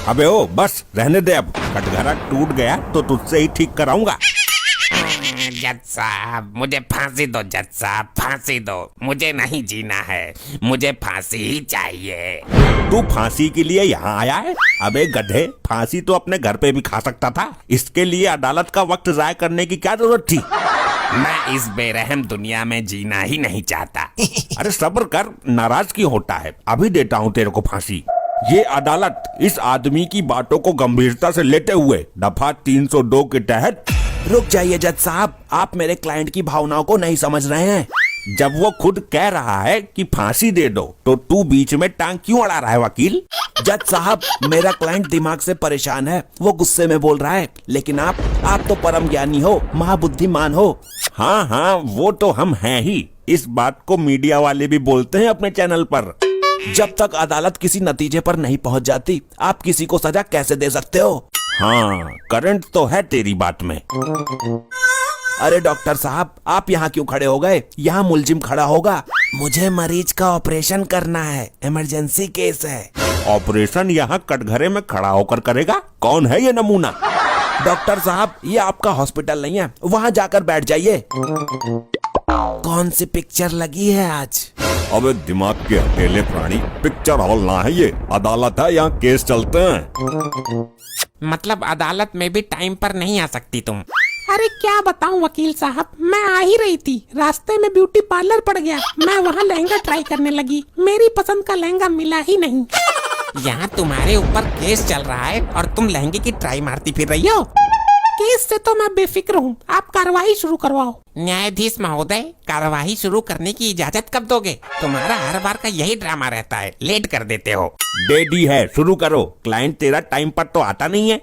अबे ओ बस रहने दे, अब कटघरा टूट गया तो तुझसे ही ठीक कराऊंगा। जज साहब मुझे फांसी दो, जज साहब फांसी दो, मुझे नहीं जीना है, मुझे फांसी ही चाहिए। तू फांसी के लिए यहाँ आया है? अबे गधे, फांसी तो अपने घर पे भी खा सकता था, इसके लिए अदालत का वक्त जाया करने की क्या जरूरत थी? मैं इस बेरहम दुनिया में जीना ही नहीं चाहता। अरे सब्र कर, नाराज क्यों होता है? अभी देता हूँ तेरे को फांसी। ये अदालत इस आदमी की बातों को गंभीरता से लेते हुए दफा 302 के तहत। रुक जाइए जज साहब, आप मेरे क्लाइंट की भावनाओं को नहीं समझ रहे हैं। जब वो खुद कह रहा है कि फांसी दे दो तो तू बीच में टांग क्यों अड़ा रहा है वकील? जज साहब, मेरा क्लाइंट दिमाग से परेशान है, वो गुस्से में बोल रहा है, लेकिन आप तो परम ज्ञानी हो, महाबुद्धिमान हो। हाँ हाँ, वो तो हम हैं ही। इस बात को मीडिया वाले भी बोलते हैं अपने चैनल पर। जब तक अदालत किसी नतीजे पर नहीं पहुंच जाती, आप किसी को सजा कैसे दे सकते हो? हाँ, करंट तो है तेरी बात में। अरे डॉक्टर साहब, आप यहाँ क्यों खड़े हो गए? यहाँ मुलजिम खड़ा होगा। मुझे मरीज का ऑपरेशन करना है, इमरजेंसी केस है। ऑपरेशन यहाँ कटघरे में खड़ा होकर करेगा? कौन है ये नमूना? डॉक्टर साहब, ये आपका हॉस्पिटल नहीं है, वहाँ जाकर बैठ जाइए। कौन सी पिक्चर लगी है आज? अबे दिमाग के अकेले प्राणी, पिक्चर हॉल ना है ये, अदालत है, यहाँ केस चलते हैं। मतलब अदालत में भी टाइम पर नहीं आ सकती तुम? अरे क्या बताऊं वकील साहब, मैं आ ही रही थी, रास्ते में ब्यूटी पार्लर पड़ गया, मैं वहाँ लहंगा ट्राई करने लगी, मेरी पसंद का लहंगा मिला ही नहीं। यहाँ तुम्हारे ऊपर केस चल रहा है और तुम लहंगे की ट्राई मारती फिर रही हो? केस से तो मैं बेफिक्र हूँ, आप कार्रवाई शुरू करवाओ। न्यायाधीश महोदय, कार्यवाही शुरू करने की इजाजत कब दोगे? तुम्हारा हर बार का यही ड्रामा रहता है, लेट कर देते हो। दे दी है, शुरू करो। क्लाइंट तेरा टाइम पर तो आता नहीं है।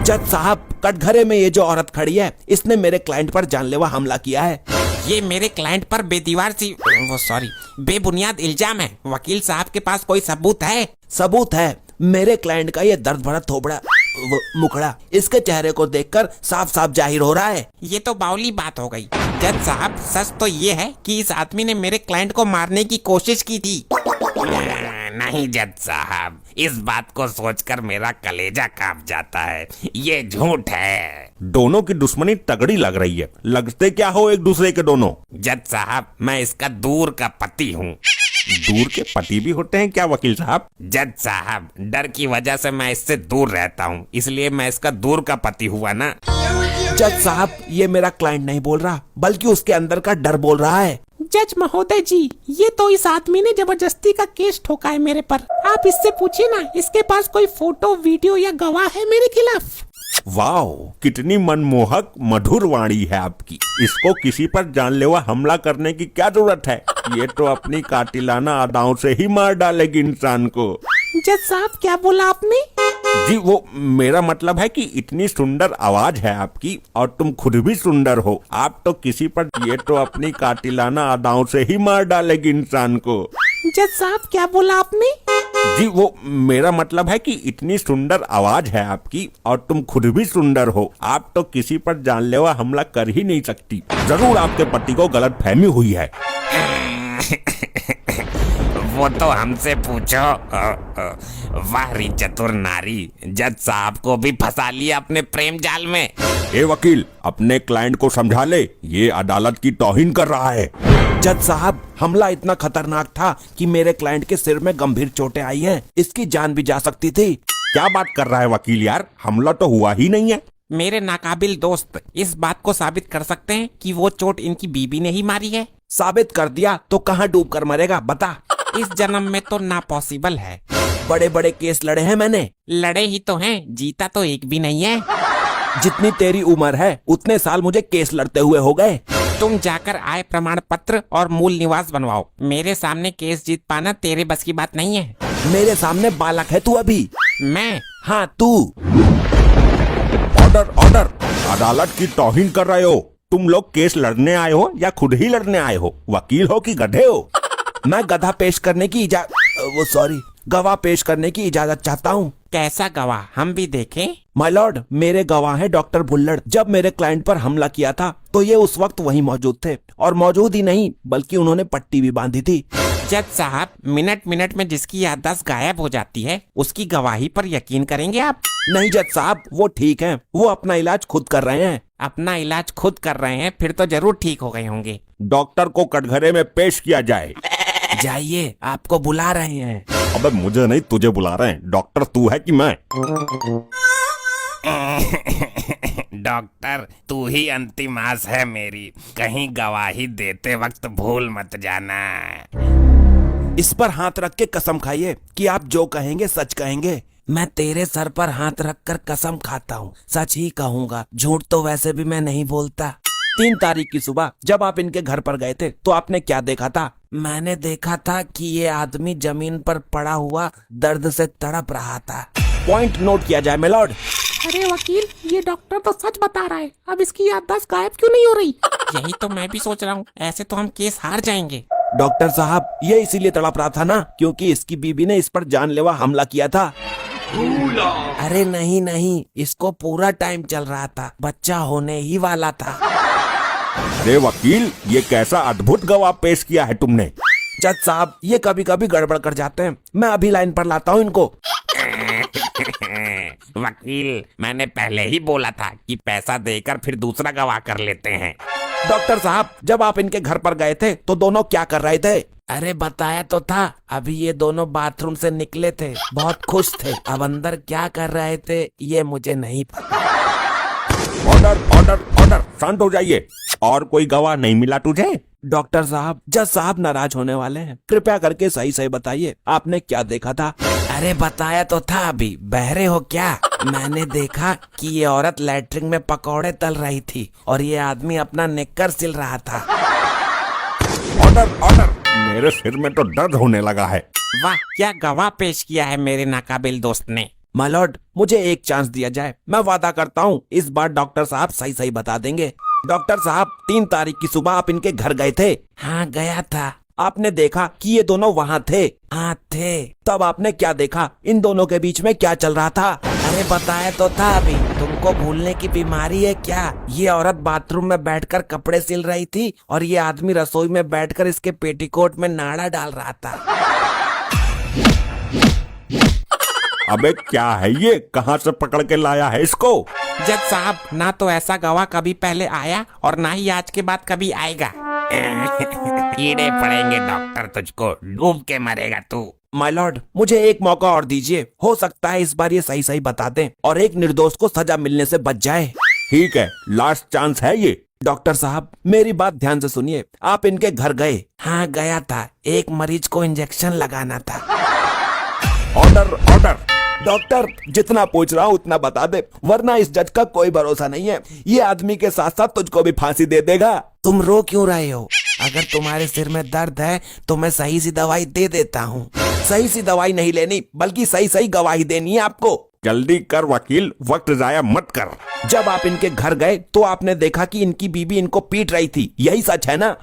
जज साहब, कटघरे में ये जो औरत खड़ी है, इसने मेरे क्लाइंट पर जानलेवा हमला किया है। ये मेरे क्लाइंट पर बेबुनियाद इल्जाम है। वकील साहब के पास कोई सबूत है? सबूत है, मेरे क्लाइंट का ये दर्द भरा थोबड़ा मुखड़ा इसके चेहरे को देखकर साफ साफ जाहिर हो रहा है। ये तो बावली बात हो गई। जज साहब, सच तो ये है कि इस आदमी ने मेरे क्लाइंट को मारने की कोशिश की थी। नहीं जज साहब, इस बात को सोचकर मेरा कलेजा कांप जाता है, ये झूठ है। दोनों की दुश्मनी तगड़ी लग रही है, लगते क्या हो एक दूसरे के दोनों? जज साहब, मैं इसका दूर का पति हूँ। दूर के पति भी होते हैं क्या वकील साहब? जज साहब, डर की वजह से मैं इससे दूर रहता हूँ, इसलिए मैं इसका दूर का पति हुआ ना। जज साहब, ये मेरा क्लाइंट नहीं बोल रहा, बल्कि उसके अंदर का डर बोल रहा है। जज महोदय जी, ये तो इस आदमी ने जबरदस्ती का केस ठोका है मेरे पर। आप इससे पूछिए ना, इसके पास कोई फोटो, वीडियो या गवाह है मेरे खिलाफ? वाह, कितनी मनमोहक मधुर वाणी है आपकी। इसको किसी पर जानलेवा हमला करने की क्या जरूरत है? ये तो अपनी कातिलाना अदाओं से ही मार डालेगी इंसान को। जज साहब, क्या बोला आपने? जी, वो मेरा मतलब है कि इतनी सुंदर आवाज है आपकी और तुम खुद भी सुंदर हो। आप तो किसी पर, ये तो अपनी कातिलाना अदाओं से ही मार डालेगी इंसान को। जज साहब, क्या बोला आपने? जी, वो मेरा मतलब है कि इतनी सुंदर आवाज है आपकी और तुम खुद भी सुंदर हो। आप तो किसी पर जानलेवा हमला कर ही नहीं सकती। जरूर आपके पति को गलतफहमी हुई है। वो तो हमसे पूछो। वाह री चतुर नारी, जज साहब को भी फंसा लिया अपने प्रेम जाल में। ए वकील, अपने क्लाइंट को समझा ले, ये अदालत की तौहीन कर रहा है। जज साहब, हमला इतना खतरनाक था कि मेरे क्लाइंट के सिर में गंभीर चोटें आई हैं, इसकी जान भी जा सकती थी। क्या बात कर रहा है वकील यार, हमला तो हुआ ही नहीं है। मेरे नाकाबिल दोस्त इस बात को साबित कर सकते हैं कि वो चोट इनकी बीबी ने ही मारी है। साबित कर दिया तो कहाँ डूब कर मरेगा, बता। इस जन्म में तो ना पॉसिबल है। बड़े बड़े केस लड़े हैं मैंने। लड़े ही तो हैं, जीता तो एक भी नहीं है। जितनी तेरी उम्र है उतने साल मुझे केस लड़ते हुए हो गए। तुम जाकर आय प्रमाण पत्र और मूल निवास बनवाओ। मेरे सामने केस जीत पाना तेरे बस की बात नहीं है। मेरे सामने बालक है तू अभी। मैं? हाँ तू। ऑर्डर ऑर्डर, अदालत की तौहीन कर रहे हो। तुम लोग केस लड़ने आए हो या खुद ही लड़ने आए हो? वकील हो कि गधे हो? मैं गधा पेश करने की गवाह पेश करने की इजाजत चाहता हूँ। कैसा गवाह, हम भी देखें? माय लॉर्ड, मेरे गवाह हैं डॉक्टर भुल्लड़। जब मेरे क्लाइंट पर हमला किया था तो ये उस वक्त वहीं मौजूद थे, और मौजूद ही नहीं बल्कि उन्होंने पट्टी भी बांधी थी। जज साहब, मिनट मिनट में जिसकी याददाश्त गायब हो जाती है उसकी गवाही पर यकीन करेंगे आप? नहीं जज साहब, वो ठीक हैं, वो अपना इलाज खुद कर रहे हैं। अपना इलाज खुद कर रहे हैं, फिर तो जरूर ठीक हो गए होंगे। डॉक्टर को कटघरे में पेश किया जाए। जाइए, आपको बुला रहे हैं। अबे मुझे नहीं, तुझे बुला रहे हैं। डॉक्टर तू है कि मैं? डॉक्टर, तू ही अंतिम आस है मेरी, कहीं गवाही देते वक्त भूल मत जाना। इस पर हाथ रख के कसम खाइए कि आप जो कहेंगे सच कहेंगे। मैं तेरे सर पर हाथ रखकर कसम खाता हूँ, सच ही कहूँगा, झूठ तो वैसे भी मैं नहीं बोलता। 3 तारीख की सुबह जब आप इनके घर पर गए थे तो आपने क्या देखा था? मैंने देखा था कि ये आदमी जमीन पर पड़ा हुआ दर्द से तड़प रहा था। पॉइंट नोट किया जाए मिलॉर्ड। अरे वकील, ये डॉक्टर तो सच बता रहा है, अब इसकी याददाश्त गायब क्यों नहीं हो रही? यही तो मैं भी सोच रहा हूँ, ऐसे तो हम केस हार जाएंगे। डॉक्टर साहब, ये इसीलिए तड़प रहा था ना क्योंकि इसकी बीबी ने इस पर जानलेवा हमला किया था। अरे नहीं नहीं, इसको पूरा टाइम चल रहा था, बच्चा होने ही वाला था। अरे वकील, ये कैसा अद्भुत गवाह पेश किया है तुमने। जज साहब, ये कभी कभी गड़बड़ कर जाते हैं, मैं अभी लाइन पर लाता हूँ इनको। वकील, मैंने पहले ही बोला था कि पैसा देकर फिर दूसरा गवाह कर लेते हैं। डॉक्टर साहब, जब आप इनके घर पर गए थे तो दोनों क्या कर रहे थे? अरे बताया तो था, अभी ये दोनों बाथरूम से निकले थे, बहुत खुश थे। अब अंदर क्या कर रहे थे ये मुझे नहीं पता। ऑर्डर ऑर्डर ऑर्डर, शांत हो जाइए। और कोई गवाह नहीं मिला तुझे? डॉक्टर साहब, जज साहब नाराज होने वाले हैं, कृपया करके सही सही बताइए, आपने क्या देखा था? अरे बताया तो था अभी, बहरे हो क्या? मैंने देखा कि ये औरत लैट्रिन में पकौड़े तल रही थी और ये आदमी अपना निक्कर सिल रहा था। ऑर्डर ऑर्डर, मेरे सिर में तो दर्द होने लगा है। वाह, क्या गवाह पेश किया है मेरे नाकाबिल दोस्त ने। माय लॉर्ड, मुझे एक चांस दिया जाए, मैं वादा करता हूँ इस बार डॉक्टर साहब सही सही बता देंगे। डॉक्टर साहब, 3 तारीख की सुबह आप इनके घर गए थे? हाँ गया था। आपने देखा कि ये दोनों वहाँ थे? हाँ थे। तब आपने क्या देखा? इन दोनों के बीच में क्या चल रहा था? अरे बताया तो था अभी, तुमको भूलने की बीमारी है क्या? ये औरत बाथरूम में बैठकर कपड़े सिल रही थी और ये आदमी रसोई में बैठकर इसके पेटीकोट में नाड़ा डाल रहा था। अबे क्या है ये, कहाँ से पकड़ के लाया है इसको? जज साहब, ना तो ऐसा गवाह कभी पहले आया और ना ही आज के बाद कभी आएगा। कीड़े पड़ेंगे डॉक्टर, तुझको डूब के मरेगा तू। माय लॉर्ड, मुझे एक मौका और दीजिए, हो सकता है इस बार ये सही सही बता दें और एक निर्दोष को सजा मिलने से बच जाए। ठीक है, लास्ट चांस है ये। डॉक्टर साहब, मेरी बात ध्यान से सुनिए, आप इनके घर गए? हाँ गया था, एक मरीज को इंजेक्शन लगाना था। Order order. डॉक्टर, जितना पूछ रहा हूँ उतना बता दे, वरना इस जज का कोई भरोसा नहीं है, ये आदमी के साथ साथ तुझको भी फांसी दे देगा। तुम रो क्यों रहे हो? अगर तुम्हारे सिर में दर्द है तो मैं सही सी दवाई दे देता हूँ। सही सी दवाई नहीं लेनी, बल्कि सही सही गवाही देनी है आपको। जल्दी कर वकील, वक्त जाया मत कर। जब आप इनके घर गए तो आपने देखा कि इनकी बीबी इनको पीट रही थी, यही सच है ना?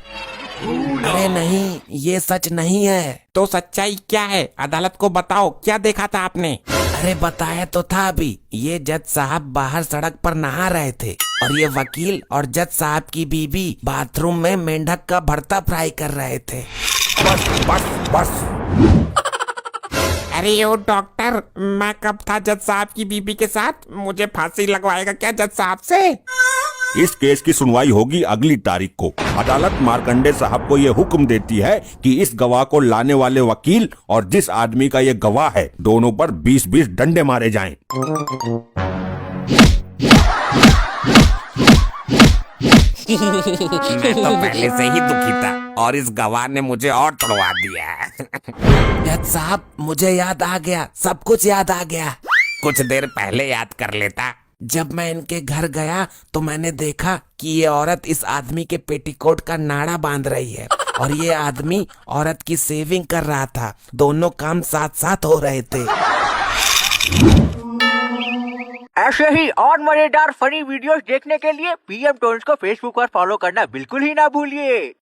अरे नहीं, ये सच नहीं है। तो सच्चाई क्या है? अदालत को बताओ, क्या देखा था आपने? अरे बताया तो था अभी, ये जज साहब बाहर सड़क पर नहा रहे थे और ये वकील और जज साहब की बीबी बाथरूम में मेंढक का भरता फ्राई कर रहे थे। बस बस बस। अरे ओ डॉक्टर, मैं कब था जज साहब की बीबी के साथ? मुझे फांसी लगवाएगा क्या जज साहब से? इस केस की सुनवाई होगी अगली तारीख को। अदालत मार्कंडे साहब को ये हुक्म देती है कि इस गवाह को लाने वाले वकील और जिस आदमी का ये गवाह है, दोनों पर 20-20 डंडे मारे जाएं। मैं तो पहले से ही दुखी था और इस गवाह ने मुझे और तोड़वा दिया। जज साहब, मुझे याद आ गया, सब कुछ याद आ गया। कुछ देर पहले याद कर लेता। जब मैं इनके घर गया तो मैंने देखा कि ये औरत इस आदमी के पेटीकोट का नाड़ा बांध रही है और ये आदमी औरत की सेविंग कर रहा था। दोनों काम साथ साथ हो रहे थे। ऐसे ही और मजेदार फनी वीडियोस देखने के लिए पीएम टोन्स को फेसबुक पर फॉलो करना बिल्कुल ही ना भूलिए।